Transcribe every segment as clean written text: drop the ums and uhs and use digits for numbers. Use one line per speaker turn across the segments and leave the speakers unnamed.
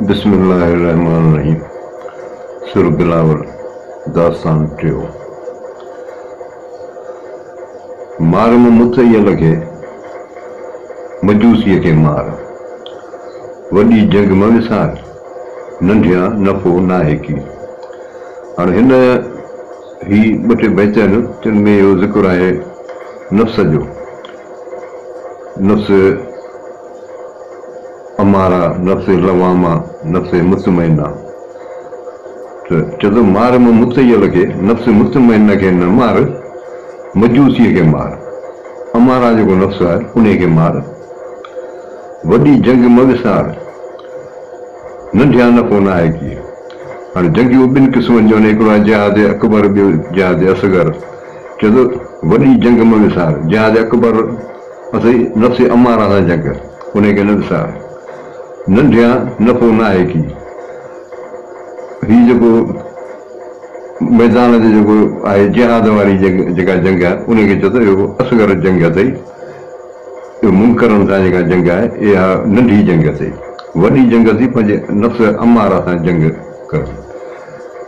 बिस्मिल्लाहिर्रहमानिर्रहीम। सुर बिलावल दास्तान टियो। मार में मुतयल के मजूसीअ के मार, वॾी जंग में विसार, नंढिया नफ़ो नाहे की। हाणे हिन ही ॿ टे बैत आहिनि जिन में इहो ज़िक्र आहे नफ़्स जो। नफ़्स अमारा, नफ़्स लवामा, नफ़्स मुतमइना। त चए थो मार में मुतयल के नफ़्स मुतमइना के न मार, मजूसीअ के मार। अमारा जेको नफ़्स आहे उन खे मार, वॾी जंग में विसार, नंढिया नफ़ो नाहे की। हाणे जंगियूं ॿिनि क़िस्मनि जो आहिनि, हिकिड़ो आहे जहाद अकबर, ॿियो जहाद असगर। चए थो वॾी जंग में विसार, जहाद अकबर असां नफ़्स अमारा सां जंग, उन खे न विसार। नंढिया नफ़ो नाहे की। हीउ जेको मैदान ते जेको आहे जहाद वारी जेका जंग आहे उन खे चए थो इहो असगर जंग अथई। इहो मुनकरनि सां जेका जंग आहे इहा नंढी जंग अथई। वॾी जंग अथई पंहिंजे नफ़्स अमारा सां जंग कर।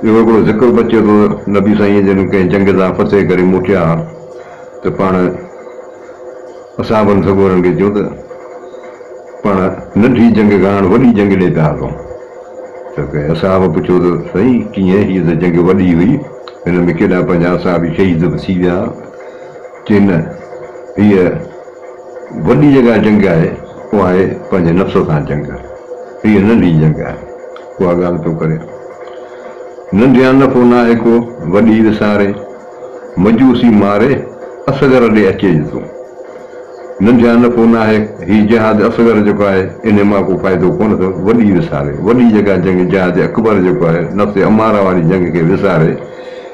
इहो हिकिड़ो ज़िक्र बचे थो नबी साईं जन कंहिं जंग सां फतेह करे मोटिया त पाण असाबनि सगोरनि खे चयो त पाण नंढी जंग खां हाणे वॾी जंग ॾे पिया हलूं। त कंहिं असाब पुछियो त साईं कीअं, हीअ त जंग वॾी हुई, हिन में केॾा पंहिंजा असाब शहीद बि थी विया। चई न, हीअ वॾी जेका जंग आहे उहा आहे पंहिंजे नफ़्स सां जंग, हीअ नंढी जंग आहे। उहा ॻाल्हि पियो करे। नंढिया नफ़ो नाहे को, वॾी विसारे, मजूसी मारे, असगर ॾे अचे थो। नंढिया नफ़ो नाहे, हीउ जहाद असगर जेको आहे इन मां को फ़ाइदो कोन थो, वॾी विसारे। वॾी जेका जंग जहाद अकबर जेको आहे नफ़्स अमारा वारी जंग खे विसारे,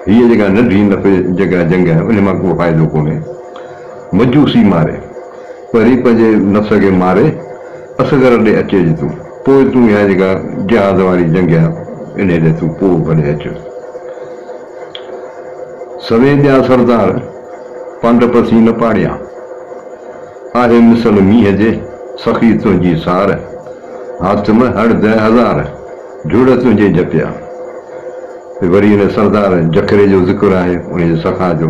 हीअ जेका नंढी नफ़े जेका जंग आहे उन मां को फ़ाइदो कोन्हे। मजूसी मारे, वरी पंहिंजे नफ़्स खे मारे, असगर ॾे अचे थो। पोइ तूं इहा जेका जहाद वारी जंग आहे इन ॾे तूं पोइ भले अचु। सवे ॿिया सरदार पंड पसी न पाड़िया, आहे मिसल मींहं जे सखी तुंहिंजी सार। हथ में हड़ 10,000 जुड़ तुंहिंजे जपिया। वरी हिन सरदार जखरे जो ज़िक्र आहे उन सखा जो।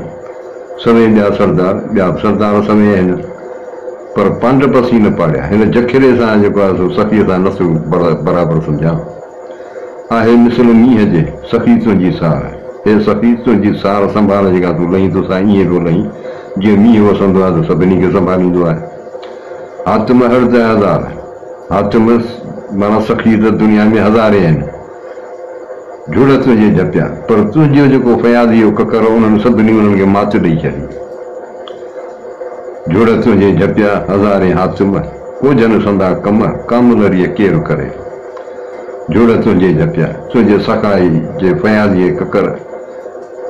सवे ॿिया सरदार सवे आहिनि, पर पंड पसी न पाड़िया। हिन जखरे सां जेको आहे सखीअ सां नथो बराबरि सम्झां। आहे मिसल मींहं जे सखी तुंहिंजी सार, हे सखी तुंहिंजी सार संभाल जेका तूं लहीं थो ईअं पियो लहीं जीअं मींहुं वसंदो आहे त सभिनी खे संभालींदो आहे। हथ में हड़ 10,000, हथ में माना सखी त दुनिया में हज़ारे आहिनि। जुड़ तुंहिंजे जपिया, पर तुंहिंजो जेको फयादी जो ककर उन्हनि सभिनी उन्हनि खे मात ॾेई छॾी। जुड़ तुंहिंजे जपिया हज़ारे हाथ में, कोजन संदा कम, कामलरीअ केरु करे। जुड़ तुंहिंजे जपिया, तुंहिंजे सखाई जे फयादी ककर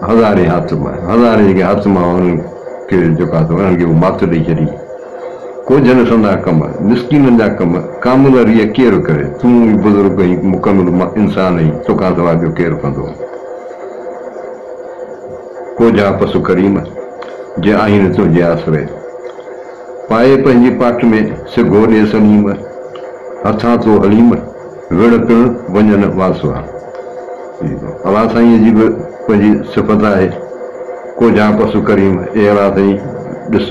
हज़ारे हाथ में, हज़ारे जेके हथ मां उन्हनि खे जेका उन्हनि खे मात ॾेई छॾी। कोजन संदा कम, मिसकीननि जा कम, कामलरीअ केरु करे। तूं बुज़ुर्ग आहीं, मुकमिल इंसान आहीं, तोखां सवाइ ॿियो केरु कंदो। कोजा पसु करीम जे आहिनि तुंहिंजे आसरे, पाए पंहिंजी पाट में सिघो ॾे सलीम। हथां तो हलीम, विड़ पिण वञनि वासवा। अलाह साईं जी बि पंहिंजी सिफ़त आहे कोजा पसु करीम। अहिड़ा अथई ॾिस,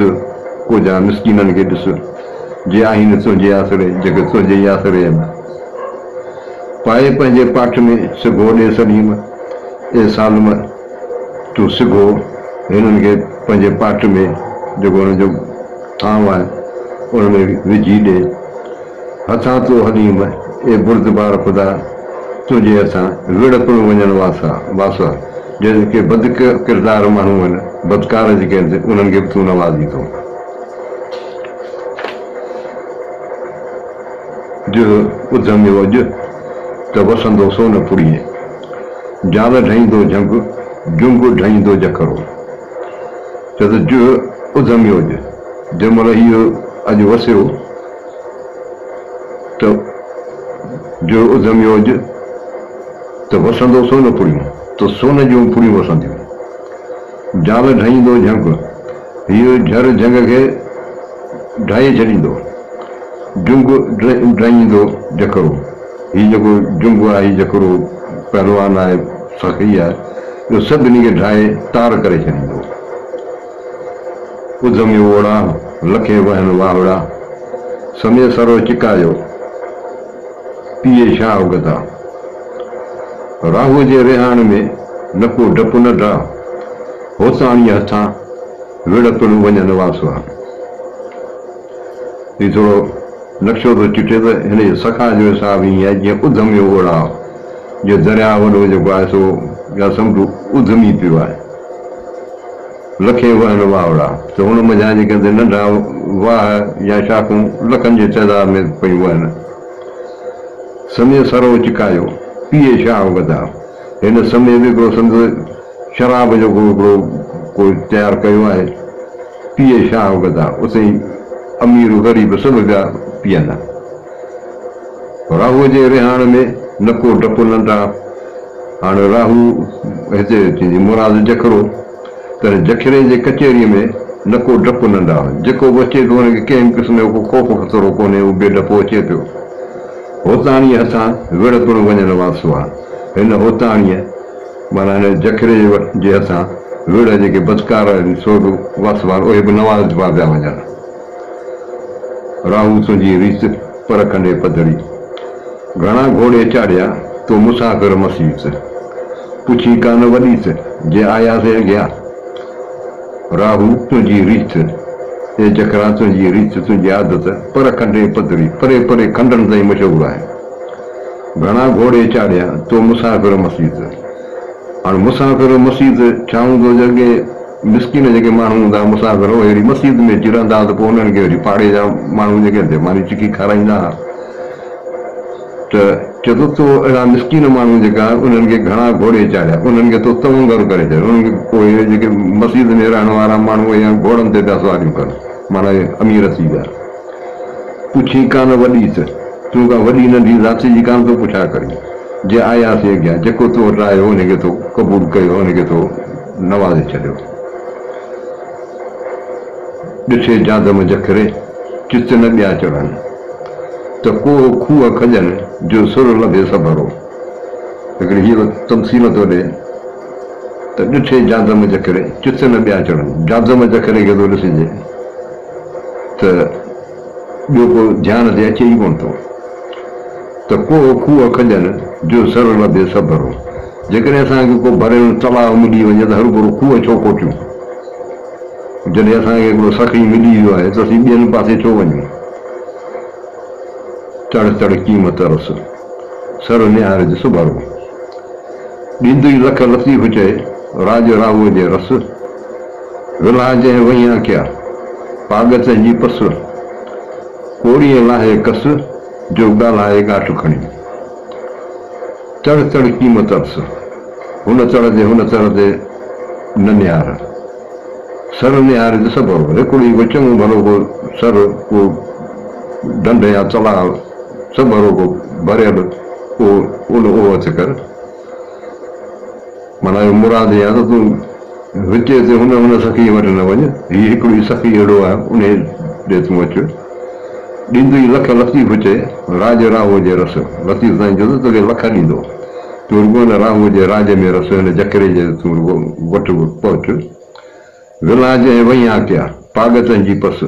कोजा मिसकीननि खे ॾिस, जे आहिनि तुंहिंजे आसरे, जेके तुंहिंजे ई आसरे आहिनि। पाए पंहिंजे पाठ में सिघो ॾे सलीम, ए सालम तूं सिघो हिननि खे पंहिंजे पाठ में जेको हुनजो थांव आहे उन में विझी ॾे। हथां तो हलीम, ए बुर्दबार ख़ुदा तुंहिंजे हथां विड़ पिणु वञनि वासा। जेके बद किरदार माण्हू आहिनि, बदकार जेके आहिनि उन्हनि खे बि तूं नवाज़ी थो। जो उधमियो अॼु त वसंदो सोन पुड़ीअ, जाल ढहींदो जंग, जुंग ढहींदो जखरो। चए त जो उधमियो अॼु, जंहिंमहिल इहो अॼु वसियो त जो उधमियो अॼु त वसंदो सोन पुड़ियूं, त सोन जूं पुड़ियूं वसंदियूं। जाल ढहींदो जंग, हीअ झर जंग खे ढाहे छॾींदो। जुंग ढहींदो जखरो, ही जेको जुंग आहे, ही जेको पहलवान आहे, सखी आहे, इहो सभिनी खे ढाहे तार करे छॾींदो। उधमियो ओड़ा लखे वहनि वावड़ा, समय सरो चिकायो पीए छा उगदा। राहु जे रिहाण में न को डपु न ड्रा, होसाणीअ हथां विड़तुनि वञनि वासवा। ही थोरो नक्शो थो चिटे त हिन जे सखा जो हिसाब ईअं आहे जीअं उधमियो ओड़ा, जीअं दरिया वॾो जेको आहे सो या समुंडु उधमी पियो आहे। लखे वहनि वावड़ा त हुन मज़ा जेके नंढा वाह या शाखूं लखनि जे तइदाद में पयूं वहनि। समय सरो चिकायो पीए छा उगदा, हिन समय बि हिकिड़ो सम्झो शराब जो हिकिड़ो कोई तयारु कयो आहे। पीए छा उगदा, उते ई अमीर ग़रीब सभु पिया पीअंदा। राहूअ जे रिहाण में न को डपु नंढा। हाणे राहू हिते थींदी मुराद जखरो, त जखरे जे कचहरीअ में न को डपु नंढा, जेको बि अचे थो हुनखे कंहिं क़िस्म जो को ख़ौफ़ ख़तरो कोन्हे, उहो बेडपो अचे पियो। होताणीअ हथां विड़तुण वञण वासवा, हिन होताणीअ माना हिन जखरे जे हथां विड़ जेके बदकार आहिनि सोढ वासवार, उहे बि नवाज़बा पिया वञनि। राहू तुंहिंजी रीत पर खंडे पधड़ी, घणा घोड़े चाढ़िया तो मुसाफ़िर मसीत, पुछी कान वॾीस जे आयासीं अॻियां। राहू तुंहिंजी रीत, हे जखरा तुंहिंजी रीत, तुंहिंजी आदत पर खंडे पधड़ी, परे परे खंडनि ताईं मशहूरु आहे। घणा घोड़े चाढ़िया तो मुसाफ़िर मसीत। हाणे मुसाफ़िर मसीत छा हूंदो, जॻहि मिसकिन जेके माण्हू हूंदा मुसाफ़िर, उहे अहिड़ी मसीत में चिरंदा त पोइ हुननि खे वरी पाड़े जा माण्हू जेके मानी चिकी खाराईंदा हुआ। त चए थो अहिड़ा मिसकिन माण्हू जेका उन्हनि खे घणा घोड़े चाढ़िया, उन्हनि खे तो तवंगर करे छॾियो। उन्हनि खे पोइ जेके मसीत में रहण वारा माण्हू या घोड़नि ते पिया सवारियूं कनि, माना अमीर थी विया। पुछी कान वॾीस, तूं का वॾी नंढी ज़ाति जी कान थो पुछा करी, जे आयासीं अॻियां, जेको तो वटि आयो हुनखे तो क़बूल कयो, हुनखे तो नवाज़े छॾियो। ॾिठे जादम जखरे चित न ॿिया चढ़नि, त को खूह खॼनि जो सुर लभे सबरो। हिकिड़ी हीअ तमसील थो ॾे त ॾिठे जादम जखरे चित न ॿिया चढ़नि, जादम जखरे खे थो ॾिसिजे त ॿियो को ध्यानु ते अचे ई कोन थो। त को खूह खॼनि जो सर लभे सबरो, जेकॾहिं असांखे को भरियल तलाउ मिली वञे त हरू भरू खूह छो कोटियूं। जॾहिं असांखे हिकिड़ो सखी मिली वियो आहे त असीं ॿियनि पासे छो वञूं। चढ़ चढ़ क़ीमत रस, सर निहार जो सुभरो, ॾींदुई लख लतीफ़ चए राज राहूअ जे रस। विला जंहिं वईया कया पागत जी पस, कोड़ीअ लाहे कस जो ॻाल्हाए ॻाठ खणी। चढ़ चढ़ क़ीमत रस, हुन चढ़ ते न निहार, सर निहार जो सबरो। हिकिड़ी को चङो भलो को सर को ढंढ या तलाउ सबरो को भरियल उहो अच कर, माना मुराद या त तूं विच ते हुन सखी वटि न वञ, हीअ हिकिड़ी सखी अहिड़ो आहे उन ॾे तूं अचु। ॾींदुई लख लतीफ़ चए राज राहूअ जे रस, लतीफ़ साईं जो त तोखे लख ॾींदो, तूं रुॻो न राहूअ जे राज में रस, हिन जकरे जे तूं रुॻो वटि पहुच। विला जंहिं वईया कया पागतनि जी पस,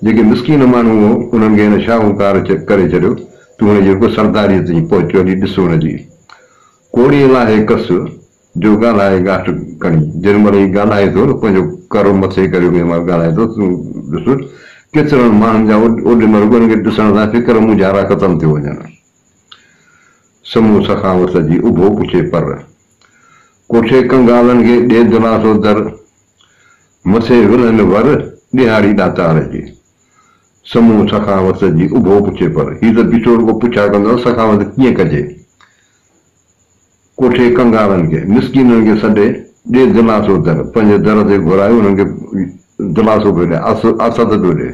जेके मिसकिन माण्हू हो उन्हनि खे हिन शाहूकार करे छॾियो, तूं हुनजी रुॻो सरदारीअ ताईं पहुच हली ॾिस हुनजी। कोड़ीअ लाहे कस जो ॻाल्हाए ॻाठ खणी, जेॾी महिल ही ॻाल्हाए थो पंहिंजो करो मथे करे ॻाल्हाए थो, तूं ॾिस केतिरनि माण्हुनि जा ओॾी महिल उन्हनि खे ॾिसण सां फिकर मुंहिंजा ख़तमु थी वञनि। समूह सखावत जी उभो पुछे पर, कोठे कंगालनि खे ॾे दिलासो दर, मथे विलनि वर ॾिहाड़ी ॾातार जी। समूह सखावत जी उभो पुछे पर, हीअ त पिछोड़ को पुछा कंदो सखावत कीअं कजे। कोठे कंगालनि खे मिसकिननि खे सॾे ॾे दिलासो दर, पंहिंजे दर ते घुराए उन्हनि खे दिलासो पियो ॾे, आसत पियो ॾे।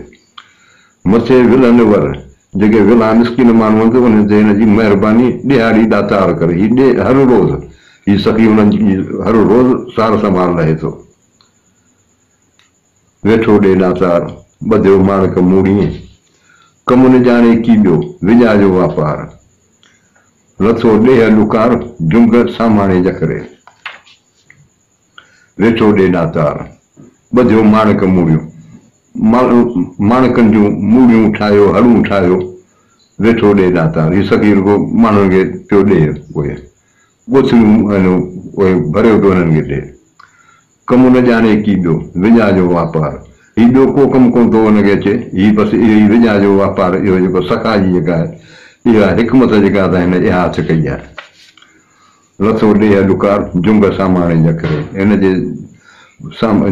मथे विलनि वर, जेके विला मिसकिन माण्हू आहिनि उन ते हिन जी महिरबानी ॾिहाड़ी ॾातार करे, हीअ ॾे हर रोज़, हीअ सखी हुननि जी हर रोज़ सार संभाल रहे थो। वेठो ॾे ॾातार ॿधियो माणक मूड़ी, कमु न ॼाणे की ॿियो विञा जो वापार। लथो ॾेह लुकार जुंग सामाणे जखरे वेठो ॾे नातार ॿधियो माणक मूड़ियूं माणकनि जूं मूड़ियूं ठाहियो हड़ूं ठाहियो वेठो ॾे नातार हीअ सखी रुॻो माण्हुनि खे पियो ॾे उहे ॻोथरियूं उहे भरियो पियो हुननि खे ॾे कमु न ॼाणे की ॿियो विञा जो वापारु हीउ ॿियो को कमु कोन थो हुनखे अचे हीउ बसि इहो ई विञा जो वापारु इहो जेको सखा जी जेका आहे इहा हिकमत जेका त हिन इहा हथ कई आहे लथो ॾे लुकार जुंग सामाणे जखरे हिनजे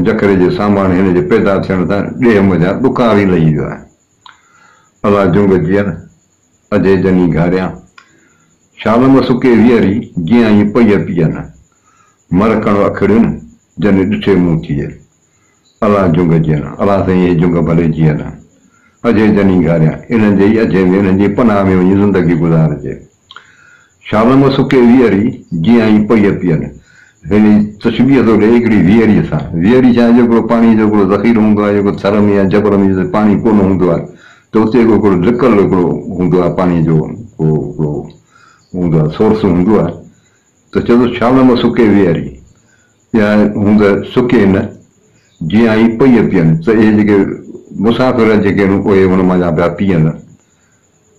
जखरे जे सामाणे हिनजे पैदा थियण सां ॾेह मज़ा ॾुकार ई लही वियो आहे अला जुंग जीअं अजय जनी घारिया शालम सुके वीहरी जीअं ई पई पीअनि मरकण अखड़ियुनि जन ॾिठे मुंहुं थिए अला जुंग जीअं अला साईं इहे जुंग भले जीअं अजय जनी घारिया इन्हनि जे ई अजय में इन्हनि जी पनाह में वञी ज़िंदगी गुज़ारिजे शालम सुके वीहरी जीअं ई पई पीअनि हिन तशबीह थो ॾे हिकिड़ी वीहरीअ सां वीहरी छा आहे जेको पाणी जो हिकिड़ो ज़ख़ीरो हूंदो आहे जेको थर में या जबर में पाणी कोन हूंदो आहे त उते हिकिड़ो लिकल हिकिड़ो हूंदो आहे पाणीअ जो हिकिड़ो हूंदो आहे सोर्स हूंदो आहे त चए थो शालम सुके वीहरी या हूंदा सुके न जीअं ई पई पीअनि त इहे जेके मुसाफ़िर जेके आहिनि उहे हुन मां पिया पीअनि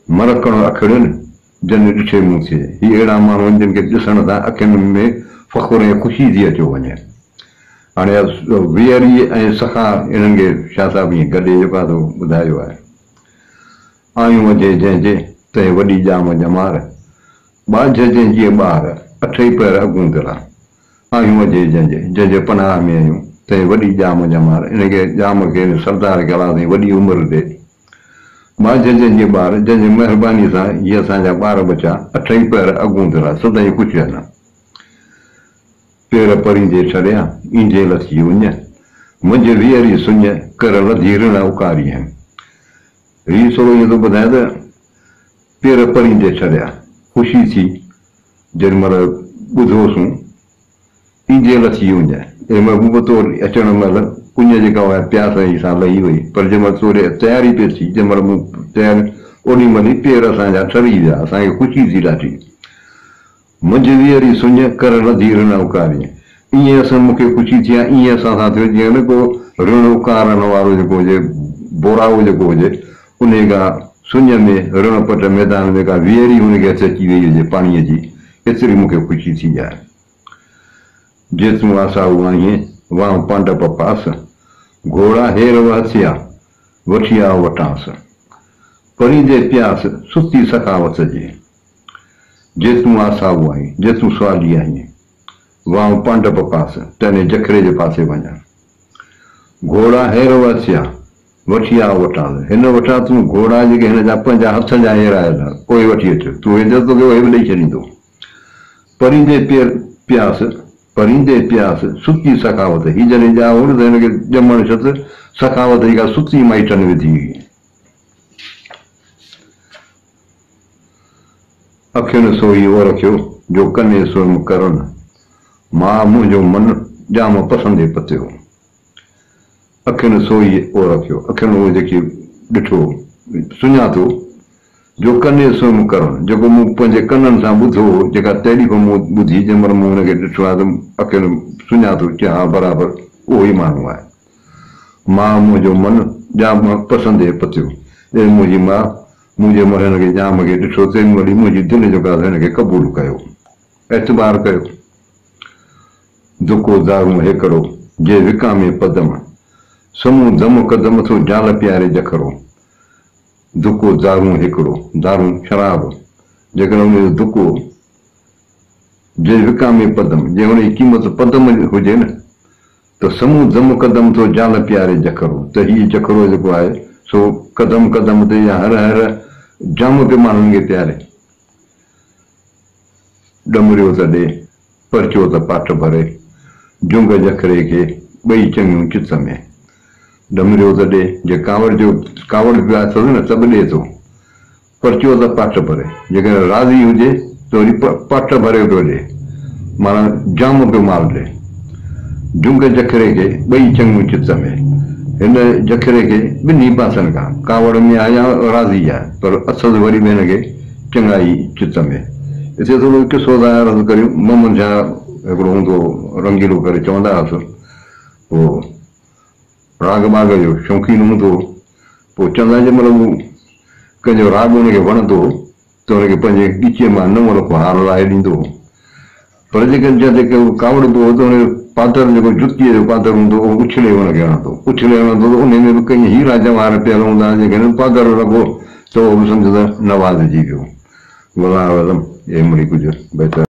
मरकण अखड़ियुनि जन ॾिठे मुंहुं थिए हीअ अहिड़ा माण्हू आहिनि जिन खे ॾिसण सां अखियुनि में फ़ख़ुरु ऐं ख़ुशी थी अचो वञे हाणे वीहरी ऐं सखा इन्हनि खे शाह साहिब ईअं गॾे जेका थो ॿुधायो आहे आयूं अजे जंहिंजे तंहिं वॾी जाम जमार ॿाझ जंहिंजी ॿार अठई पैर अॻूं दिला आयूं अजे जंहिंजे पनाह में आहियूं तंहिं वॾी जाम जमार इनखे जाम खे सरदार खे अला साईं वॾी उमिरि ॾे ॿाझ जंहिंजे ॿार जंहिंजी महिरबानी सां इहे असांजा ॿार बचा अठई पैर अॻूं दिला सदाईं कुझु आहे न पेर परींदे छॾिया ईंदे लथी उञ मुंहिंजे वीहरी सुञ कर लधी ऋण उकारी आहिनि हीउ थोरो ईअं थो ॿुधाए त पेर परींदे छॾिया ख़ुशी थी जेॾी महिल ॿुधोसीं ईंदे लथी उञ जंहिं महिल मूं तोड़ अचण महिल कुञ जेका हुआ प्यास ई सां लही वई पर जंहिं महिल तोड़े तयारी पई थी जंहिं महिल मूं तयारी ओॾी महिल ई पेर असांजा ठरी विया असांखे ख़ुशी थी ॾाढी मुंहिंजी वीहरी सुञ कर लधी ऋण उकारी ईअं असां मूंखे ख़ुशी थी आहे ईअं असां सां थियो जीअं न को ऋण उकारण वारो जेको हुजे बोराओ जेको हुजे उन खां सुञ में ऋण पट मैदान में का वीहरी हुनखे अची वई हुजे पाणीअ जी एतिरी मूंखे ख़ुशी थी आहे जेतूं आसाऊं आहीं वाह पांडव पास घोड़ा हेर वहसिया वठी आ वटांस परींदे प्यास सुती सखावत जे जेतूं आसाऊं आहीं जेतूं सवाली आहीं वाह पांडव पास तेने जखरे जे पासे वञा घोड़ा हेर वहसिया वठी आ वटांस हिन वटां तूं घोड़ा जेके हिन जा पंहिंजा हथ जा हेरायल पोइ वठी अचु तूं वेंदो तोखे उहे बि ॾेई छॾींदो परींदे प्यास सुकी सखावत ही जॾहिं ॼा हो न त हिनखे ॼमण छत सखावत जेका सुकी माइटनि विधी हुई अखियुनि सोई ओ रखियो जो कने सुर्म करण मां मुंहिंजो मन जाम पसंदि पतियो अखियुनि सोई ओ रखियो अखियुनि उहो जेकी ॾिठो सुञातो जो कने सुर्म करण जेको मूं पंहिंजे कननि सां ॿुधो जेका तैरीफ़ मूं ॿुधी जंहिं महिल मूं हुनखे ॾिठो आहे त अखियुनि सुञातो की हा बराबरि उहो ई माण्हू आहे मां मुंहिंजो मन जाम पसंदि पतियो ऐं मुंहिंजी मां मुंहिंजे महिल हिनखे जाम खे ॾिठो तेॾी महिल मुंहिंजी दिलि जेका हिनखे क़बूल कयो एतबार कयो दुको दारू हिकिड़ो जे विकामे पदम समूह दम कदम थो जाल प्यारे जखरो दुको दारू हिकिड़ो दारू शराब जेकॾहिं हुनजो दुको जे विकामे पदम जे हुनजी क़ीमत पदम हुजे न त समूह दम कदम थो जाल प्यारे जखरो त हीउ जखरो जेको आहे सो कदम कदम ते या हर हर जाम पे माण्हुनि खे प्यारे ॾमरियो त ॾे परचो त पाठ भरे जुंग जखरे खे ॿई चङियूं चित में ॾमरियो त ॾे जे कावड़ पियो आहे थो न सभु ॾे थो परचो त पाठ भरे जेकॾहिं राज़ी हुजे त वरी पाठ भरे पियो ॾे माना जाम पियो माल ॾे जुंग जखरे खे ॿई चङियूं चित में हिन जखरे खे ॿिन्ही पासनि खां कावड़ में आहे या राज़ी आहे पर असद वरी बि हिनखे चङाई चित में हिते थोरो किसो था अर्ज़ु करियूं मोहम्मद शाह हिकिड़ो हूंदो रंगीलो करे चवंदा हुआसीं पोइ राग बाग जो शौक़ीन हूंदो पोइ चवंदा जंहिं महिल हू कंहिंजो राग हुनखे वणंदो त हुनखे पंहिंजे ॻीचीअ मां 9 लख हार लाहे ॾींदो पर जेके कावड़बो हो त हुन पातर जेको जुतीअ जो पातर हूंदो उहो उछले हुनखे हणंदो त उन में बि कई हीरा जवाहर पियल हूंदा जेके पातर लॻो त उहो बि सम्झ त नवाज़िजी वियो गुलाम आज़म हे मिड़ी कुझु बहितर